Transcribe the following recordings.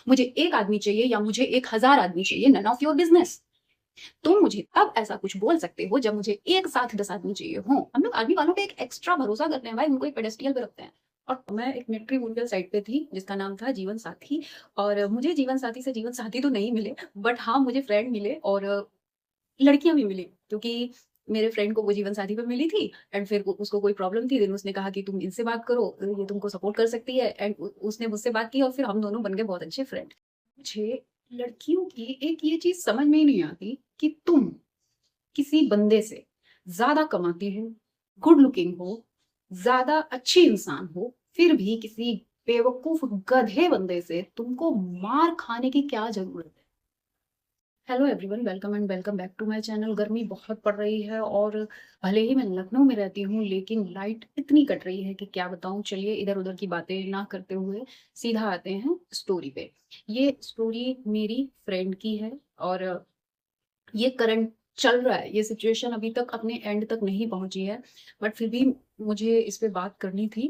मुझे एक आदमी चाहिए या मुझे 1000 आदमी चाहिए, नन ऑफ योर बिजनेस। तुम मुझे तब ऐसा कुछ बोल सकते हो जब मुझे एक साथ 10 आदमी चाहिए हो। हम लोग आर्मी वालों पे एक एक्स्ट्रा भरोसा करते हैं भाई, उनको एक पेडेस्टियल पे रखते हैं। और मैं एक मैट्रिमोनियल साइट पे थी जिसका नाम था जीवन साथी। और मुझे जीवन साथी से जीवन साथी तो नहीं मिले, बट हाँ मुझे फ्रेंड मिले और लड़कियां भी मिली, क्योंकि मेरे फ्रेंड को वो जीवन साथी पे मिली थी। एंड फिर उसको कोई प्रॉब्लम थी, देन उसने कहा कि तुम इनसे बात करो, ये तुमको सपोर्ट कर सकती है। एंड उसने मुझसे बात की और फिर हम दोनों बन गए बहुत अच्छे फ्रेंड। मुझे लड़कियों की एक ये चीज समझ में ही नहीं आती कि तुम किसी बंदे से ज्यादा कमाती हो, गुड लुकिंग हो, ज्यादा अच्छी इंसान हो, फिर भी किसी बेवकूफ गधे बंदे से तुमको मार खाने की क्या जरूरत है। Hello everyone, welcome and welcome back to my channel. गर्मी बहुत पड़ रही है और भले ही मैं लखनऊ में रहती हूँ लेकिन लाइट इतनी कट रही है कि क्या बताऊँ। चलिए इधर उधर की बातें ना करते हुए सीधा आते हैं स्टोरी पे। ये स्टोरी मेरी फ्रेंड की है और ये करंट चल रहा है। ये सिचुएशन अभी तक अपने एंड तक नहीं पहुंची है, बट फिर भी मुझे इस पे बात करनी थी।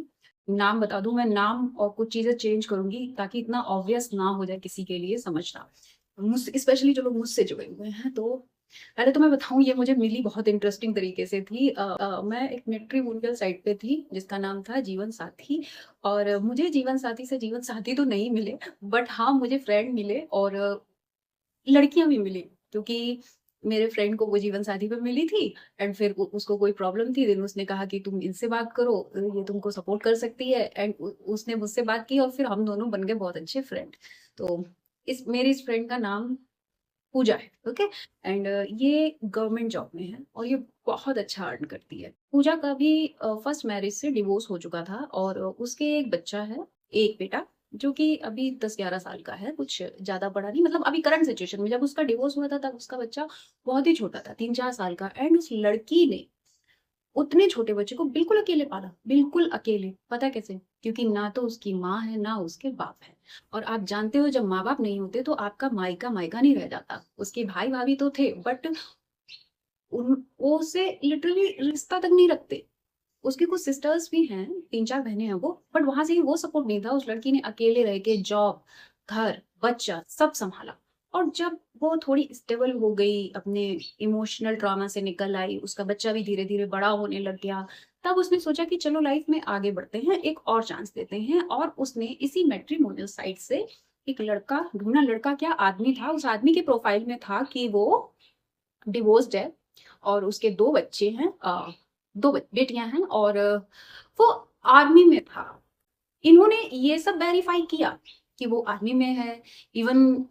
नाम बता दूं, मैं नाम और कुछ चीजें चेंज करूंगी ताकि इतना ऑब्वियस ना हो जाए किसी के लिए समझना, मुझसे स्पेशली जो लोग मुझसे जुड़े हुए हैं। तो पहले तो मैं बताऊं, ये मुझे मिली बहुत इंटरेस्टिंग तरीके से थी। मैं एक मैट्रिमोनियल साइट पे थी जिसका नाम था जीवन साथी। और मुझे जीवन साथी से जीवन साथी तो नहीं मिले, बट हाँ मुझे फ्रेंड मिले और लड़कियां भी मिली, क्योंकि मेरे फ्रेंड को वो जीवन साथी पे मिली थी। एंड फिर उसको कोई प्रॉब्लम थी, देन उसने कहा कि तुम इनसे बात करो, ये तुमको सपोर्ट कर सकती है। एंड उसने मुझसे बात की और फिर हम दोनों बन गए बहुत अच्छे फ्रेंड। तो इस फ्रेंड का नाम पूजा है, ओके। एंड ये गवर्नमेंट जॉब में है और ये बहुत अच्छा अर्न करती है। पूजा का भी फर्स्ट मैरिज से डिवोर्स हो चुका था और उसके एक बच्चा है, एक बेटा, जो कि अभी 10-11 साल का है, कुछ ज्यादा बड़ा नहीं। मतलब अभी करंट सिचुएशन में, जब उसका डिवोर्स हुआ था तब उसका बच्चा बहुत ही छोटा था, 3-4 साल का। एंड उस लड़की ने उतने छोटे बच्चे को बिल्कुल अकेले पाला, बिल्कुल अकेले। पता है कैसे? क्योंकि ना तो उसकी माँ है ना उसके बाप है। और आप जानते हो जब माँ बाप नहीं होते तो आपका मायका मायका नहीं रह जाता। उसके भाई भाभी तो थे, बट वो उससे लिटरली रिश्ता तक नहीं रखते। उसकी कुछ सिस्टर्स भी हैं, 3-4 बहनें हैं वो, बट वहां से ही वो सपोर्ट नहीं था। उस लड़की ने अकेले रह के जॉब, घर, बच्चा सब संभाला। और जब वो थोड़ी स्टेबल हो गई, अपने इमोशनल ट्रॉमा से निकल आई, उसका बच्चा भी धीरे धीरे बड़ा होने लग गया, तब उसने सोचा कि चलो लाइफ में आगे बढ़ते हैं, एक और चांस देते हैं। और उसने इसी मैट्रिमोनियल साइट से एक लड़का ढूंढा। लड़का क्या, आदमी था। उस आदमी के प्रोफाइल में था कि वो डिवोर्स्ड है और उसके 2 बच्चे हैं, बेटियां हैं, और वो आर्मी में था। इन्होंने ये सब वेरीफाई किया कि वो आर्मी में है। इवन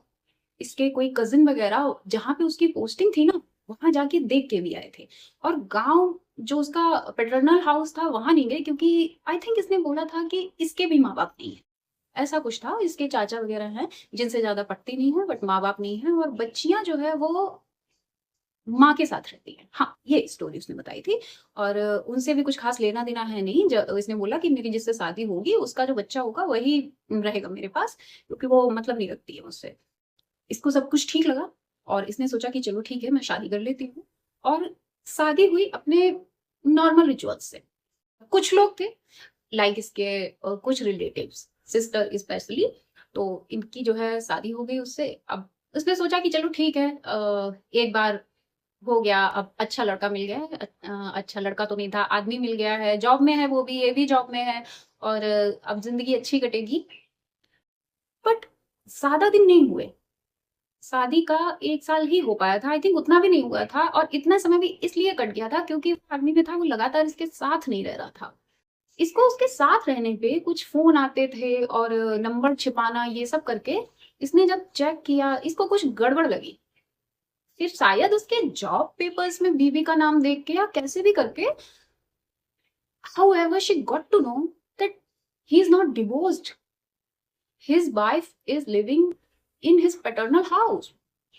इसके कोई कजिन वगैरह जहां पे उसकी पोस्टिंग थी ना, वहां जाके देख के भी आए थे। और गांव जो उसका पेटर्नल हाउस था वहां नहीं गए, क्योंकि आई थिंक इसने बोला था कि इसके भी माँ बाप नहीं है। ऐसा कुछ था। इसके चाचा वगैरह हैं जिनसे ज्यादा पटती नहीं है, बट माँ बाप नहीं है। और बच्चियां जो है वो माँ के साथ रहती है। हाँ, ये स्टोरी उसने बताई थी। और उनसे भी कुछ खास लेना देना है नहीं। इसने बोला कि मेरी जिससे शादी होगी उसका जो बच्चा होगा वही रहेगा मेरे पास, क्योंकि वो मतलब नहीं रखती है मुझसे। इसको सब कुछ ठीक लगा और इसने सोचा कि चलो ठीक है, मैं शादी कर लेती हूँ। और शादी हुई अपने नॉर्मल रिचुअल्स से। कुछ लोग थे, लाइक इसके कुछ रिलेटिव्स, सिस्टर स्पेशली, तो इनकी जो है शादी हो गई उससे। अब उसने सोचा कि चलो ठीक है, एक बार हो गया, अब अच्छा लड़का मिल गया है। अच्छा लड़का तो नहीं था, आदमी मिल गया है, जॉब में है, वो भी, ये भी जॉब में है। और अब जिंदगी अच्छी कटेगी। बट ज्यादा दिन नहीं हुए, शादी का 1 साल ही हो पाया था, आई थिंक उतना भी नहीं हुआ था। और इतना समय भी इसलिए कट गया था क्योंकि वो आर्मी में था, वो लगातार इसके साथ नहीं रह रहा था। इसको उसके साथ रहने पे कुछ फोन आते थे और नंबर छिपाना ये सब करके इसने जब चेक किया, इसको कुछ गड़बड़ लगी। फिर शायद उसके जॉब पेपर्स में बीबी का नाम देख के या कैसे भी करके, however she got to know that he is not divorced. His wife is living in his paternal house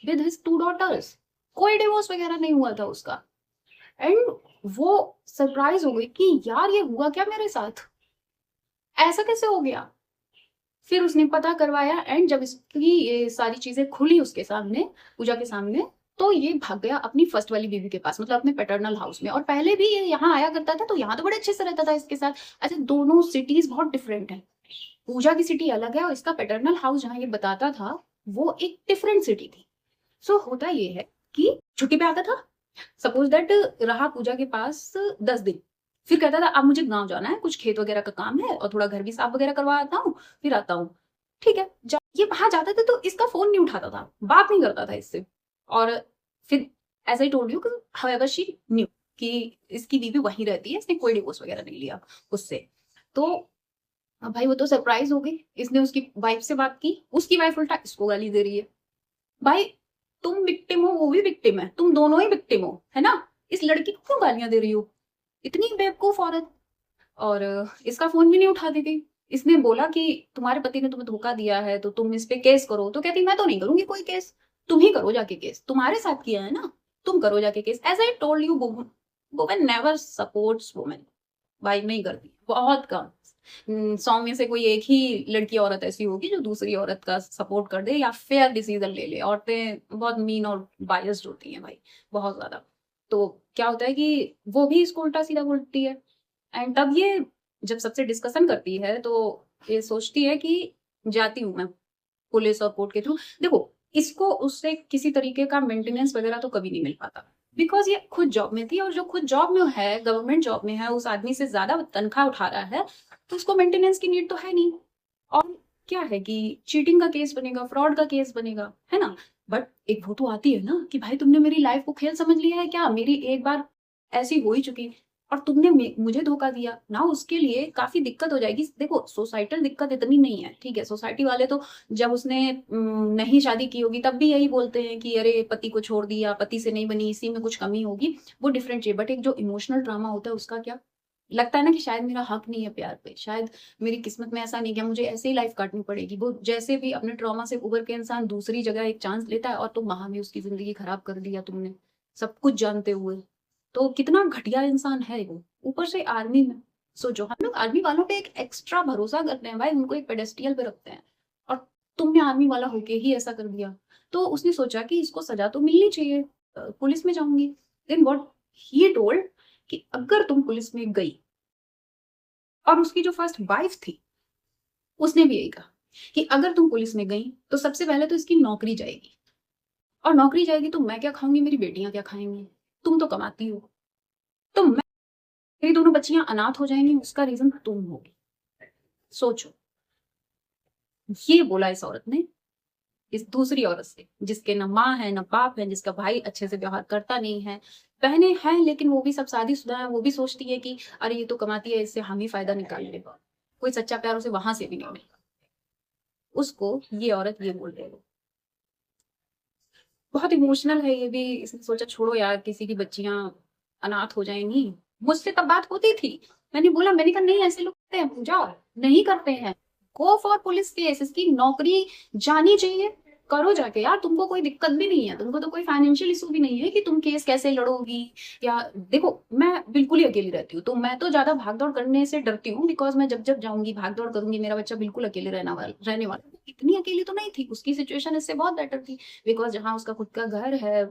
with his 2 daughters. कोई डिवोर्स वगैरह नहीं हुआ था उसका। एंड वो सरप्राइज हो गई कि यार ये हुआ क्या मेरे साथ, ऐसा कैसे हो गया। फिर उसने पता करवाया एंड जब इसकी ये सारी चीजें खुली उसके सामने, पूजा के सामने, तो ये भाग गया अपनी फर्स्ट वाली बीवी के पास, मतलब अपने पैटर्नल हाउस में। और पहले भी ये यहाँ आया करता था, तो यहाँ तो बड़े अच्छे से रहता था इसके साथ। ऐसे दोनों सिटीज बहुत डिफरेंट है। पूजा की सिटी अलग है और इसका पैटर्नल हाउस जहाँ ये बताता था वो एक डिफरेंट सिटी थी। सो होता ये है कि छुट्टी पे आता था, सपोज दैट रहा पूजा के पास 10 दिन, फिर कहता था अब मुझे गांव जाना है, कुछ खेत वगैरह का काम है और थोड़ा घर भी साफ वगैरह करवा आता हूँ, फिर आता हूँ। ठीक है, जब ये वहां जाता था तो इसका फोन नहीं उठाता था, बात नहीं करता था इससे। और फिर as I told you, however she knew कि इसकी बीवी वहीं रहती है, इसने कोई डिवोर्स वगैरह नहीं लिया उससे। तो अब भाई वो तो सरप्राइज हो गई, इसने उसकी वाइफ से बात की, उसकी वाइफ उल्टा इसको गाली दे रही है। भाई तुम विक्टिम हो, वो भी विक्टिम है, तुम दोनों ही विक्टिम हो, है ना? इस लड़की को क्यों गालियां दे रही हो, इतनी बेवकूफ औरत। और इसका फोन भी नहीं उठाती थी। इसने बोला कि तुम्हारे पति ने तुम्हें धोखा दिया है तो तुम इस पे केस करो, तो कहती मैं तो नहीं करूंगी कोई केस, तुम ही करो जाके केस, तुम्हारे साथ किया है ना, तुम करो जाके case. As I told you, women never supports women. भाई नहीं करती, बहुत कम। 100 में से कोई एक ही लड़की औरत ऐसी होगी जो दूसरी औरत का सपोर्ट कर दे या फेयर डिसीजन ले ले। औरतें बहुत मीन और बायस्ड होती हैं भाई, बहुत ज्यादा। तो क्या होता है कि वो भी इसको उल्टा सीधा बोलती है। एंड तब ये जब सबसे डिस्कशन करती है तो ये सोचती है कि जाती हूँ मैं पुलिस और कोर्ट के थ्रू। देखो, इसको उससे किसी तरीके का मेंटेनेंस वगैरह तो कभी नहीं मिल पाता, बिकॉज ये खुद जॉब में थी, और जो खुद जॉब में है, गवर्नमेंट जॉब में है, उस आदमी से ज्यादा तनख्वाह उठा रहा है, तो उसको मेंटेनेंस की नीड तो है नहीं। और क्या है कि चीटिंग का केस बनेगा, फ्रॉड का केस बनेगा, है ना? बट एक वो तो आती है ना कि भाई तुमने मेरी लाइफ को खेल समझ लिया है क्या, मेरी एक बार ऐसी हो ही चुकी और तुमने मुझे धोखा दिया ना, उसके लिए काफी दिक्कत हो जाएगी। देखो सोसाइटल दिक्कत इतनी नहीं है, ठीक है, सोसाइटी वाले तो जब उसने नहीं शादी की होगी तब भी यही बोलते हैं कि अरे पति को छोड़ दिया, पति से नहीं बनी, इसी में कुछ कमी होगी, वो डिफरेंट है। बट एक जो इमोशनल ड्रामा होता है उसका क्या लगता है ना कि शायद मेरा हक नहीं है प्यार पे, शायद मेरी किस्मत में ऐसा नहीं, क्या मुझे ऐसे ही लाइफ काटनी पड़ेगी। वो जैसे भी अपने ट्रॉमा से उबर के इंसान दूसरी जगह एक चांस लेता है और तुम वहां भी उसकी जिंदगी खराब कर दिया तुमने, सब कुछ जानते हुए। तो कितना घटिया इंसान है वो, ऊपर से आर्मी में। सोचो, हम लोग आर्मी वालों पे एक एक्स्ट्रा भरोसा करते हैं भाई, उनको एक पेडेस्टियल पे रखते हैं, और तुमने आर्मी वाला होके ही ऐसा कर दिया। तो उसने सोचा कि इसको सजा तो मिलनी चाहिए, पुलिस में जाऊंगी। देन व्हाट ही टोल्ड कि अगर तुम पुलिस में गई, और उसकी जो फर्स्ट वाइफ थी उसने भी यही कहा कि अगर तुम पुलिस में गई तो सबसे पहले तो इसकी नौकरी जाएगी, और नौकरी जाएगी तो मैं क्या खाऊंगी, मेरी बेटियां क्या खाएंगी, तुम तो कमाती हो, तो मेरी दोनों बच्चियां अनाथ हो जाएंगी, उसका रीजन तुम होगी। सोचो, ये बोला इस औरत ने इस दूसरी औरत से, जिसके न माँ है न बाप है, जिसका भाई अच्छे से व्यवहार करता नहीं है, बहनें हैं लेकिन वो भी सब शादीशुदा है, वो भी सोचती है कि अरे ये तो कमाती है, इससे हम ही फायदा निकाल लेगा, कोई सच्चा प्यार उसे वहां से भी नहीं मिलेगा। उसको ये औरत ये बोल रही है। बहुत इमोशनल है ये भी। इसने सोचा छोड़ो यार, किसी की बच्चियां अनाथ हो जाएंगी। मुझसे तब बात होती थी, मैंने बोला, मैंने कहा नहीं ऐसे लोग करते हैं पूजा, नहीं करते हैं, गो फॉर पुलिस केस, इसकी नौकरी जानी चाहिए, करो जाके यार, तुमको कोई दिक्कत भी नहीं है, तुमको तो कोई फाइनेंशियल इशू भी नहीं है कि तुम केस कैसे लड़ोगी। या देखो, मैं बिल्कुल ही अकेली रहती हूँ, तो मैं तो ज्यादा भाग दौड़ करने से डरती हूँ, बिकॉज मैं जब जब जाऊंगी भाग दौड़ करूंगी, मेरा बच्चा बिल्कुल अकेले रहने वाला। इतनी अकेली तो नहीं थी, उसकी सिचुएशन इससे बहुत बेटर थी, बिकॉज जहाँ उसका खुद का घर है,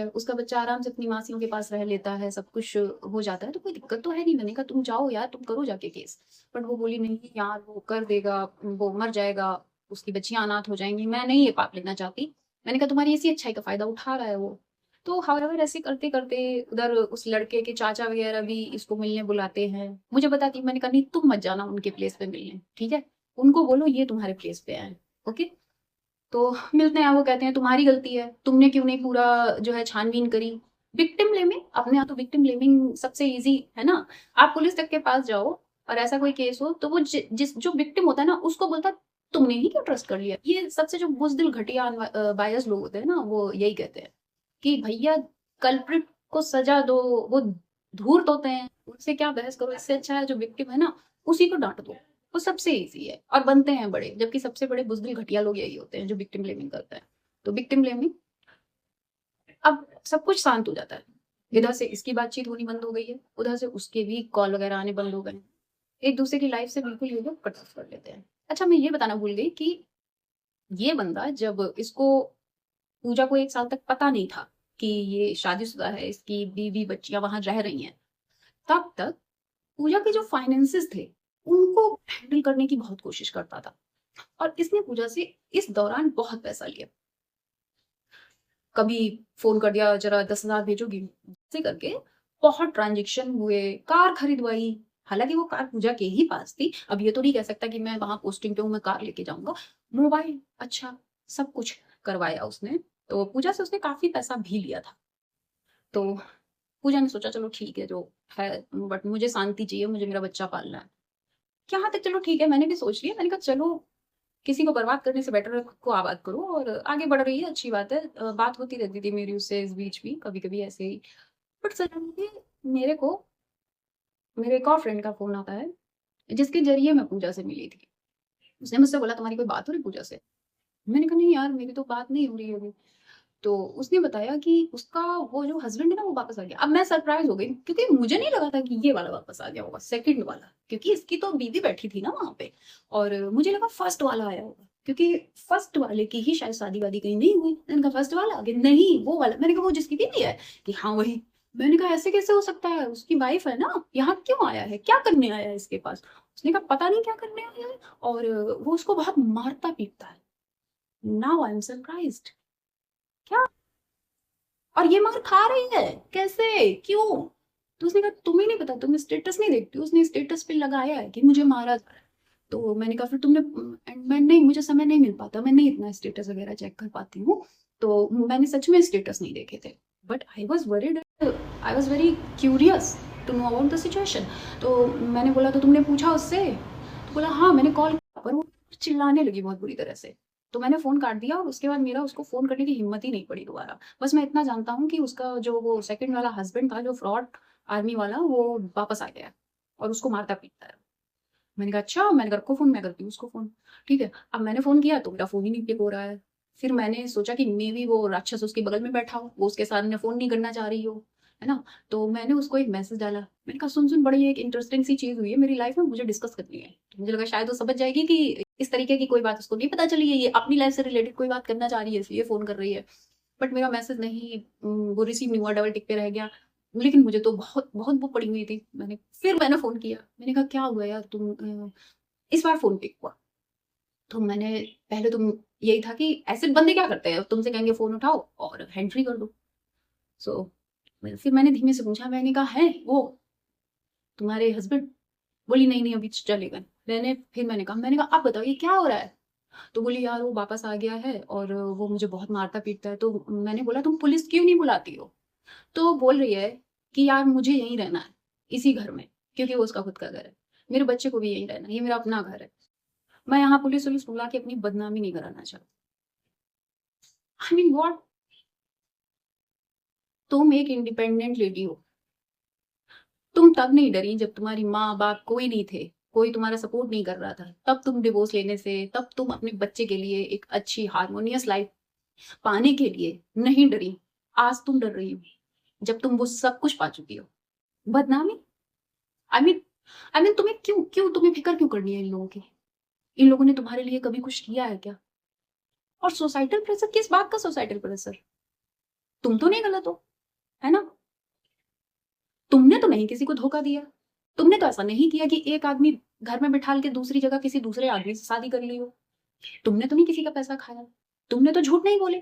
उसका बच्चा आराम से अपनी मासियों के पास रह लेता है, सब कुछ हो जाता है, तो कोई दिक्कत तो है नहीं। मैंने कहा तुम जाओ यार, तुम करो जाके केस। बट वो बोली नहीं यार, वो कर देगा, वो मर जाएगा, उसकी बच्चियां अनाथ हो जाएंगी, मैं नहीं ये पाप लेना चाहती। मैंने कहा तुम्हारी इसी अच्छाई का फायदा उठा रहा है वो। तो हाउएवर ऐसे करते करते उधर उस लड़के के चाचा वगैरह भी इसको मिलने बुलाते हैं, मुझे बताती, मैंने कहा नहीं तुम मत जाना उनके प्लेस पे मिलने, ठीक है, उनको बोलो ये तुम्हारे प्लेस पे आए, ओके। तो मिलते हैं, वो कहते हैं तुम्हारी गलती है, तुमने क्यों नहीं पूरा जो है छानबीन करी। विक्टिम ब्लेमिंग, अपने यहाँ तो विक्टिम ब्लेमिंग सबसे इजी है ना। आप पुलिस तक के पास जाओ और ऐसा कोई केस हो तो वो जिस जो विक्टिम होता है ना उसको बोलता है, तुमने ही क्यों ट्रस्ट कर लिया। ये सबसे जो बुजदिल घटिया बायस लोग होते हैं ना, वो यही कहते हैं कि भैया कल्प्रिट को सजा दो, वो धूर्त होते हैं, उनसे क्या बहस करो, इससे अच्छा है जो विक्टिम है ना उसी को डांट दो, वो सबसे इजी है और बनते हैं बड़े। जबकि सबसे बड़े बुजदिल घटिया लोग यही होते हैं जो विक्टिम ब्लेमिंग करते हैं। तो विक्टिम ब्लेमिंग, अब सब कुछ शांत हो जाता है, इधर से इसकी बातचीत होनी बंद हो गई है, उधर से उसके भी कॉल वगैरह आने बंद हो गए हैं, एक दूसरे की लाइफ से बिल्कुल ये लोग कट ऑफ कर लेते हैं। अच्छा, मैं ये बताना भूल गई कि ये बंदा, जब इसको पूजा को 1 साल तक पता नहीं था कि ये शादीशुदा है, इसकी बीवी बच्चियां वहां रह रही हैं, तब तक पूजा के जो फाइनेंसेस थे उनको हैंडल करने की बहुत कोशिश करता था। और इसने पूजा से इस दौरान बहुत पैसा लिया। कभी फोन कर दिया, जरा 10,000 भेजोगी, ऐसे करके बहुत ट्रांजेक्शन हुए, कार खरीदवाई। हालांकि वो कार पूजा के ही पास थी। अब ये तो नहीं कह सकता कि मैं वहां पोस्टिंग पे हूँ, मैं कार लेके जाऊंगा। मोबाइल, अच्छा, सब कुछ करवाया उसने। तो पूजा से उसने काफी पैसा भी लिया था। तो पूजा ने सोचा चलो ठीक है जो है, बट मुझे शांति चाहिए, मुझे मेरा बच्चा पालना है। यहाँ तक चलो ठीक है, मैंने भी सोच लिया। मैंने कहा चलो, किसी को बर्बाद करने से बेटर है खुद को आबाद करो। और आगे बढ़ रही है, अच्छी बात है। बात होती रहती थी मेरी उससे इस बीच भी, कभी कभी ऐसे ही। बट सडनली मेरे को मेरे एक और फ्रेंड का फोन आता है, जिसके जरिए मैं पूजा से मिली थी। उसने मुझसे बोला तुम्हारी कोई बात हो रही पूजा से? मैंने कहा नहीं यार, मेरी तो बात नहीं हो रही है अभी। तो उसने बताया कि उसका वो जो हस्बैंड है ना, वो वापस आ गया। अब मैं सरप्राइज हो गई, क्योंकि मुझे नहीं लगा था कि ये वाला वापस आ गया होगा, सेकंड वाला, क्योंकि इसकी तो बीवी बैठी थी ना वहां पे। और मुझे लगा फर्स्ट वाला आया होगा, क्योंकि फर्स्ट वाले की ही शायद शादी वादी कहीं नहीं हुई। मैंने कहा फर्स्ट वाला आ गया, नहीं वो वाला। मैंने कहा वो जिसकी बीवी है, कि हाँ वही। मैंने कहा ऐसे कैसे हो सकता है, उसकी वाइफ है ना, यहाँ क्यों आया है, क्या करने आया है इसके पास? उसने कहा पता नहीं क्या करने आया है, और वो उसको बहुत मारता पीटता है। Now I am surprised. क्या? और ये मार खा रही है, कैसे, क्यों? तो उसने कहा तुम्हें नहीं पता, तुम स्टेटस नहीं देखती हो? उसने स्टेटस पे लगाया है कि मुझे मारा जा रहा है। तो मैंने कहा फिर तुमने, मैं नहीं, मुझे समय नहीं मिल पाता, मैं नहीं इतना स्टेटस वगैरह चेक कर पाती हूँ। तो मैंने सच में स्टेटस नहीं देखे थे। But I was worried, I was very curious to know about the situation. तो मैंने बोला तो तुमने पूछा उससे? तो बोला हाँ मैंने कॉल किया, पर वो चिल्लाने लगी बहुत बुरी तरह से। तो मैंने फोन काट दिया, और उसके बाद मेरा उसको फोन करने की हिम्मत ही नहीं पड़ी दोबारा। बस मैं इतना जानता हूँ कि उसका जो वो सेकंड वाला हस्बैंड था, जो फ्रॉड आर्मी वाला, वो वापस आ गया और उसको मारता पीटता है। मैंने कहा अच्छा, मैंने कहा रखो फोन, मैं करती हूँ उसको फोन। ठीक है, अब मैंने फोन किया तो मेरा फोन ही नहीं पिक हो रहा है। फिर मैंने सोचा कि मे भी वो राक्षस उसके बगल में बैठा हो, वो उसके सामने फोन नहीं करना चाह रही हो, है ना। तो मैंने उसको एक मैसेज डाला। मैंने कहा सुन सुन, बड़ी एक इंटरेस्टिंग सी चीज हुई है मेरी लाइफ में, मुझे डिस्कस करनी है। तो मुझे लगा शायद वो समझ जाएगी कि इस तरीके की कोई बात उसको नहीं पता चली है, ये अपनी लाइफ से रिलेटेड कोई बात करना चाह रही है, इसलिए फोन कर रही है। बट मेरा मैसेज नहीं, वो रिसीव नहीं हुआ, डबल टिक पे रह गया। लेकिन मुझे तो बहुत बहुत वो पड़ी हुई थी। मैंने फोन किया, मैंने कहा क्या हुआ यार तुम, इस बार फोन पिक हुआ। तो मैंने, पहले तुम, यही था कि ऐसे बंदे क्या करते हैं, तुमसे कहेंगे फोन उठाओ और हैंड फ्री कर दो। सो फिर मैंने धीमे से पूछा, मैंने कहा है वो तुम्हारे हस्बैंड? बोली नहीं नहीं अभी चलेगा। मैंने कहा, आप बताओ ये क्या हो रहा है? तो बोली यार वो वापस आ गया है, और वो मुझे बहुत मारता पीटता है। तो मैंने बोला तुम पुलिस क्यों नहीं बुलाती हो? तो बोल रही है कि यार मुझे यहीं रहना है, इसी घर में, क्योंकि वो उसका खुद का घर है। मेरे बच्चे को भी यहीं रहना है, ये मेरा अपना घर है। मैं यहाँ पुलिस वुलिस बुला के अपनी बदनामी नहीं कराना चाहती। I mean what? तुम एक इंडिपेंडेंट लेडी हो। तुम तब नहीं डरी जब तुम्हारी माँ बाप कोई नहीं थे, कोई तुम्हारा सपोर्ट नहीं कर रहा था। तब तुम डिवोर्स लेने से, तब तुम अपने बच्चे के लिए एक अच्छी हार्मोनियस लाइफ पाने के लिए नहीं डरी। आज तुम डर रही हो, जब तुम वो सब कुछ पा चुकी हो। बदनामी? आई मीन, तुम्हें क्यों क्यों तुम्हें फिक्र क्यों करनी है इन लोगों की? इन लोगों ने तुम्हारे लिए कभी कुछ किया है क्या? और सोसाइटल प्रेशर, किस बात का सोसाइटल प्रेशर? तुम तो नहीं गलत हो, है ना। तुमने तो नहीं किसी को धोखा दिया। तुमने तो ऐसा नहीं किया कि एक आदमी घर में बिठाल के दूसरी जगह किसी दूसरे आदमी से शादी कर ली हो। तुमने तो नहीं किसी का पैसा खाया। तुमने तो झूठ नहीं बोले।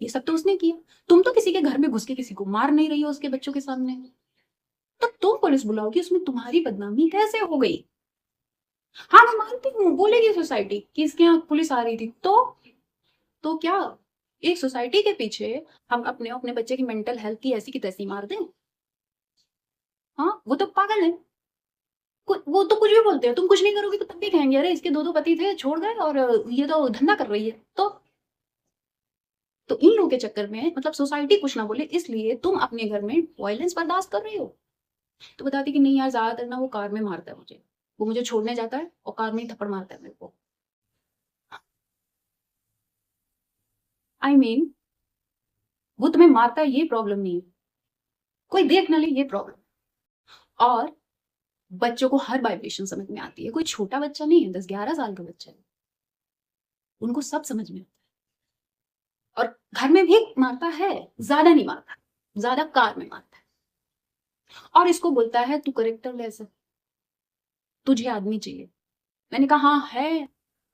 ये सब तो उसने किया। तुम तो किसी के घर में घुस के किसी को मार नहीं रही हो उसके बच्चों के सामने। तो तुम पुलिस बुलाओगी, उसमें तुम्हारी बदनामी कैसे हो गई? हाँ मैं मानती हूँ, बोलेगी सोसाइटी कि इसके यहाँ पुलिस आ रही थी। तो क्या एक सोसाइटी के पीछे हम अपने अपने बच्चे की मेंटल हेल्थ की ऐसी की तैसी मार दें? हाँ वो तो पागल है। वो तो कुछ भी बोलते हैं, तुम कुछ नहीं करोगे तो तब भी कहेंगे अरे इसके दो दो पति थे छोड़ गए, और ये तो धंधा कर रही है। तो इन लोगों के चक्कर में, मतलब सोसाइटी कुछ ना बोले इसलिए तुम अपने घर में वायलेंस बर्दाश्त कर रही हो। तो बताती कि नहीं यार, ज्यादातर ना वो कार में मारता है मुझे, वो मुझे छोड़ने जाता है और कार में ही थप्पड़ मारता है मेरे को। आई मीन, वो तुम्हें मारता है ये प्रॉब्लम नहीं है, कोई देख ना ले ये प्रॉब्लम। और बच्चों को हर वाइब्रेशन समझ में आती है, कोई छोटा बच्चा नहीं है, 10-11 साल का बच्चा है, उनको सब समझ में आता है। और घर में भी मारता है, ज्यादा नहीं मारता, ज्यादा कार में मारता है। और इसको बोलता है तू करेक्टर लेस है। तुझे आदमी चाहिए। मैंने कहा हाँ है,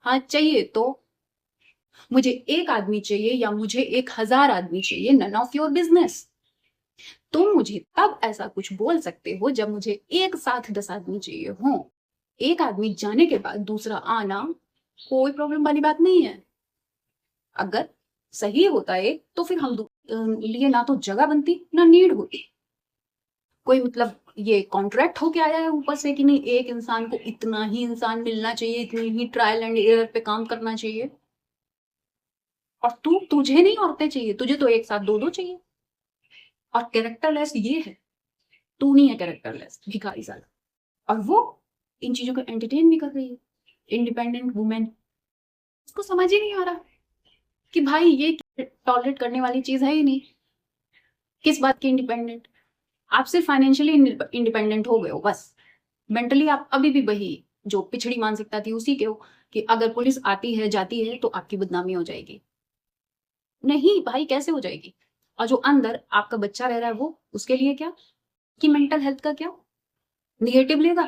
हाँ चाहिए तो मुझे एक आदमी चाहिए या मुझे 1000 आदमी चाहिए, नन ऑफ योर बिजनेस। तुम मुझे तब ऐसा कुछ बोल सकते हो जब मुझे एक साथ 10 आदमी चाहिए हो। एक आदमी जाने के बाद दूसरा आना कोई प्रॉब्लम वाली बात नहीं है। अगर सही होता है तो फिर हम लिए ना तो जगह बनती ना नीड होती। कोई मतलब ये कॉन्ट्रैक्ट होके आया है ऊपर से कि नहीं एक इंसान को इतना ही इंसान मिलना चाहिए, इतनी ही ट्रायल एंड एरर पे काम करना चाहिए। और तुझे नहीं औरतें चाहिए, तुझे तो एक साथ दो दो चाहिए। और कैरेक्टरलेस ये है, तू नहीं है कैरेक्टरलेस, भिखारी साला। और वो इन चीजों को एंटरटेन भी कर रही है, इंडिपेंडेंट वुमेन। उसको समझ ही नहीं आ रहा कि भाई ये टॉलरेट करने वाली चीज है ही नहीं। किस बात की इंडिपेंडेंट? आप सिर्फ फाइनेंशियली इंडिपेंडेंट हो गए हो बस। मेंटली आप अभी भी वही जो पिछड़ी मानसिकता थी उसी के हो, कि अगर पुलिस आती है जाती है तो आपकी बदनामी हो जाएगी। नहीं भाई, कैसे हो जाएगी? और जो अंदर आपका बच्चा रह रहा है वो, उसके लिए क्या? कि मेंटल हेल्थ का क्या? निगेटिव लेगा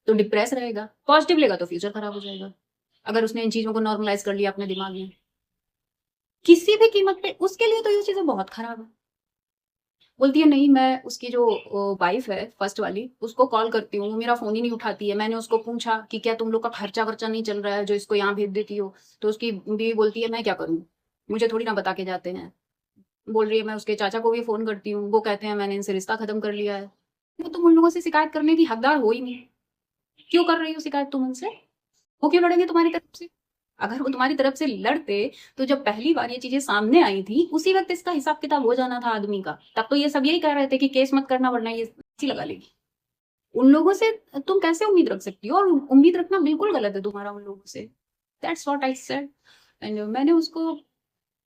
तो डिप्रेस रहेगा, पॉजिटिव लेगा तो फ्यूचर खराब हो जाएगा। अगर उसने इन चीजों को नॉर्मलाइज कर लिया अपने दिमाग में किसी भी कीमत पे, उसके लिए तो ये चीजें बहुत खराब है। बोलती है नहीं, मैं उसकी जो वाइफ है फर्स्ट वाली, उसको कॉल करती हूँ, मेरा फोन ही नहीं उठाती है। मैंने उसको पूछा कि क्या तुम लोग का खर्चा वर्चा नहीं चल रहा है जो इसको यहाँ भेज देती हो? तो उसकी बीवी बोलती है मैं क्या करूँ, मुझे थोड़ी ना बता के जाते हैं। बोल रही है मैं उसके चाचा को भी फोन करती हूँ, वो कहते हैं मैंने इनसे रिश्ता खत्म कर लिया है। तो तुम उन लोगों से शिकायत करने की हकदार हो ही नहीं। क्यों कर रही हो शिकायत तुम उनसे? वो क्यों लड़ेंगे तुम्हारी तरफ से? अगर वो तुम्हारी तरफ से लड़ते तो जब पहली बार ये चीजें सामने आई थी उसी वक्त इसका हिसाब किताब हो जाना था आदमी का। तब तो ये सब यही कह रहे थे कि केस मत करना वरना ये इसी लगा लेगी। उन लोगों से तुम कैसे उम्मीद रख सकती हो? और उम्मीद रखना बिल्कुल गलत है तुम्हारा उन लोगों से। That's what I said. And मैंने उसको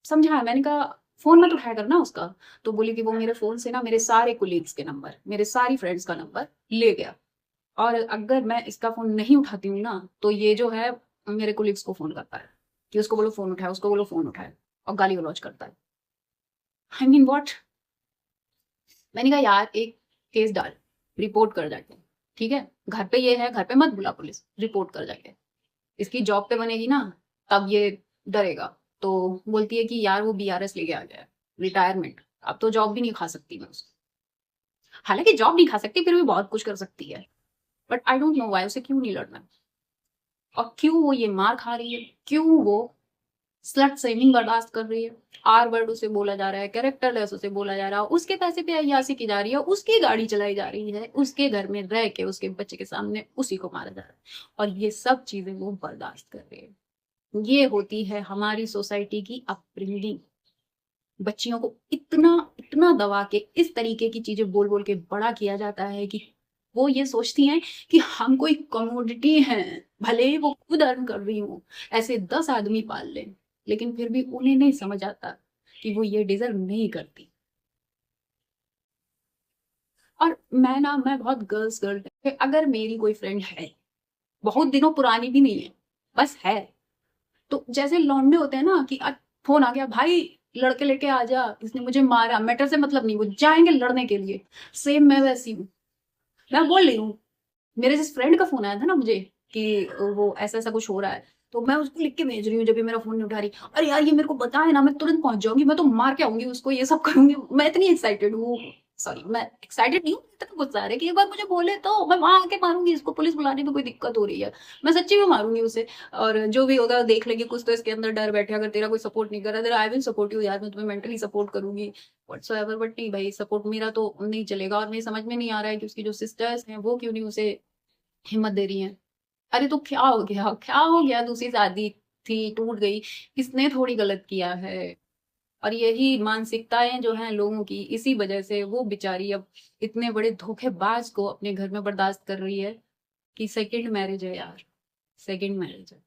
समझाया, मैंने कहा फोन मत उठाया करना उसका। तो बोली कि वो मेरे फोन से ना मेरे सारे कोलीग्स के नंबर, मेरे सारी फ्रेंड्स का नंबर ले गया। और अगर मैं इसका फोन नहीं उठाती हूँ ना तो ये जो है मेरे कोलिग्स को फोन करता है कि उसको बोलो फोन उठाए, उसको बोलो फोन उठाए, और गाली गलौज करता है। I mean what? मैंने कहा यार एक केस डाल, रिपोर्ट कर जाके। ठीक है, घर पे ये है, घर पे मत बुला पुलिस, रिपोर्ट कर जाके। इसकी जॉब पे बनेगी ना तब ये डरेगा। तो बोलती है कि यार वो बीआरएस लेके आ गया है, रिटायरमेंट, अब तो जॉब भी नहीं खा सकती मैं उसको। हालांकि जॉब नहीं खा सकती फिर भी बहुत कुछ कर सकती है। But I don't know why, उसे क्यों नहीं लड़ना? और क्यों वो ये मार खा रही है? क्यों वो स्लट शेमिंग बर्दाश्त कर रही है? आर वर्ड उसे बोला जा रहा है, कैरेक्टरलेस उसे बोला जा रहा है, उसके पैसे पे अय्यासी की जा रही है, उसकी गाड़ी चलाई जा रही है, उसके घर में रह के उसके बच्चे के सामने उसी को मारा जा रहा है। और ये सब चीजें वो बर्दाश्त कर रही है। ये होती है हमारी सोसाइटी की अपब्रिंगिंग। बच्चियों को इतना इतना दबा के इस तरीके की चीजें बोल बोल के बड़ा किया जाता है कि वो ये सोचती हैं कि हम कोई कमोडिटी हैं। भले ही वो खुद अर्न कर रही हूँ, ऐसे 10 आदमी पाल लें, लेकिन फिर भी उन्हें नहीं समझ आता कि वो ये डिजर्व नहीं करती। और मैं बहुत गर्ल्स गर्ल, अगर मेरी कोई फ्रेंड है, बहुत दिनों पुरानी भी नहीं है, बस है, तो जैसे लौंडे होते हैं ना कि फोन आ गया भाई, लड़के लेके आ जा, इसने मुझे मारा, मैटर से मतलब नहीं, वो जाएंगे लड़ने के लिए। सेम मैं वैसी हूँ। मैं बोल रही हूँ, मेरे जिस फ्रेंड का फोन आया था ना मुझे कि वो ऐसा ऐसा कुछ हो रहा है, तो मैं उसको लिख के भेज रही हूँ जब भी मेरा फोन नहीं उठा रही, अरे यार ये मेरे को पता है ना, मैं तुरंत पहुंच जाऊंगी, मैं तो मार के आऊंगी उसको, ये सब करूंगी, मैं इतनी एक्साइटेड हूँ। सॉरी, मैं एक्साइटेड नहीं हूँ, इतना गुस्सा आ रहा है कि एक बार मुझे बोले तो मैं वहां आके मारूंगी इसको, पुलिस बुलाने में कोई दिक्कत हो रही है, मैं सच्ची में मारूंगी उसे। और जो भी होगा देख लेंगे, कुछ तो इसके अंदर डर बैठे, अगर तेरा कोई सपोर्ट नहीं कर रहा, आई विल सपोर्ट यू यार, मैं तुम्हें मेंटली सपोर्ट करूंगी व्हाटसोएवर। बट नहीं भाई, सपोर्ट मेरा तो नहीं चलेगा। और मेरी समझ में नहीं आ रहा है कि उसकी जो सिस्टर्स हैं वो क्यों नहीं उसे हिम्मत दे रही हैं। अरे तो क्या हो गया, क्या हो गया? दूसरी शादी थी, टूट गई, इसने थोड़ी गलत किया है। और यही मानसिकताएं जो हैं लोगों की, इसी वजह से वो बेचारी अब इतने बड़े धोखेबाज को अपने घर में बर्दाश्त कर रही है कि सेकंड मैरिज है यार, सेकंड मैरिज है।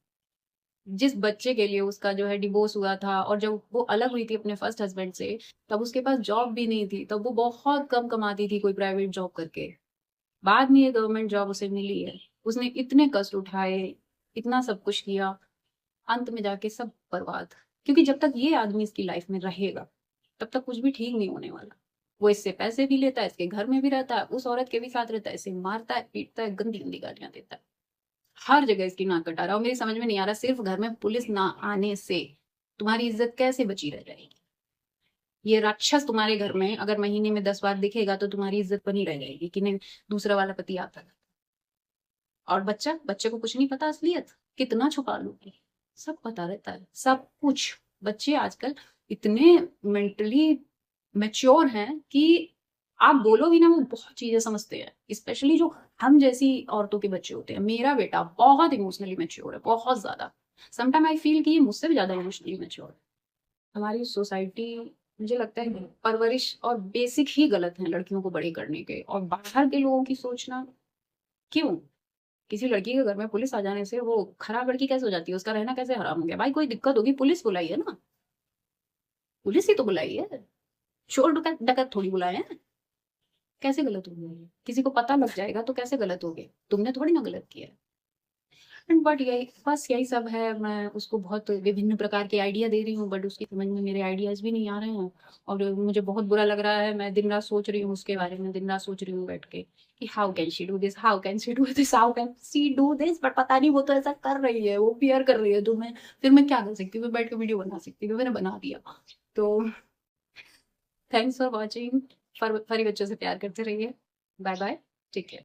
जिस बच्चे के लिए उसका जो है डिवोर्स हुआ था, और जब वो अलग हुई थी अपने फर्स्ट हस्बैंड से, तब उसके पास जॉब भी नहीं थी, तब वो बहुत कम कमाती थी कोई प्राइवेट जॉब करके। बाद में ये गवर्नमेंट जॉब उसे मिली है। उसने इतने कष्ट उठाए, इतना सब कुछ किया, अंत में जाके सब बर्बाद। क्योंकि जब तक ये आदमी इसकी लाइफ में रहेगा तब तक कुछ भी ठीक नहीं होने वाला। वो इससे पैसे भी लेता है, इसके घर में भी रहता है, उस औरत के भी साथ रहता है, इसे मारता है, पीटता है, गंदी गंदी गालियां देता है। हर जगह इसकी नाक कटा रहा है और मेरी समझ में नहीं आ रहा सिर्फ घर में पुलिस ना आने से तुम्हारी इज्जत कैसे बची रह जाएगी। ये राक्षस तुम्हारे घर में अगर महीने में 10 बार दिखेगा तो तुम्हारी इज्जत बनी रह जाएगी कि नहीं दूसरा वाला पति आता है। और बच्चे को कुछ नहीं पता असलियत, कितना छुपा लोगी, सब पता रहता है सब कुछ। बच्चे आजकल इतने मेंटली मैच्योर हैं कि आप बोलो भी ना वो बहुत चीजें समझते हैं, स्पेशली जो हम जैसी औरतों के बच्चे होते हैं। मेरा बेटा बहुत इमोशनली मैच्योर है, बहुत ज्यादा। समटाइम आई फील कि ये मुझसे भी ज्यादा इमोशनली मैच्योर है। हमारी सोसाइटी मुझे लगता है परवरिश और बेसिक ही गलत है लड़कियों को बड़े करने के, और बाहर के लोगों की सोचना क्यों। किसी लड़की के घर में पुलिस आ जाने से वो खराब लड़की कैसे हो जाती है, उसका रहना कैसे हराम हो गया। भाई कोई दिक्कत होगी पुलिस बुलाई है ना, पुलिस ही तो बुलाई है, चोर डकैत डकैत थोड़ी बुलाए हैं। कैसे गलत हो गया, किसी को पता लग जाएगा तो कैसे गलत हो गए, तुमने थोड़ी ना गलत किया। एंड बट यही बस यही सब है। मैं उसको बहुत विभिन्न प्रकार के आइडिया दे रही हूँ बट उसकी समझ में मेरे आइडियाज भी नहीं आ रहे हैं और मुझे बहुत बुरा लग रहा है। मैं दिन रात सोच रही हूँ उसके बारे में, दिन रात सोच रही हूँ बैठ के कि how can she do this, how can she do this, how can she do this, but पता नहीं वो तो ऐसा कर रही है, वो पियर कर रही है। तो मैं फिर मैं क्या कर सकती हूँ, मैं बैठ के वीडियो बना सकती हूँ, मैंने बना दिया। तो थैंक्स फॉर वॉचिंग। फरी बच्चों से प्यार करते रहिए। Bye bye, take care.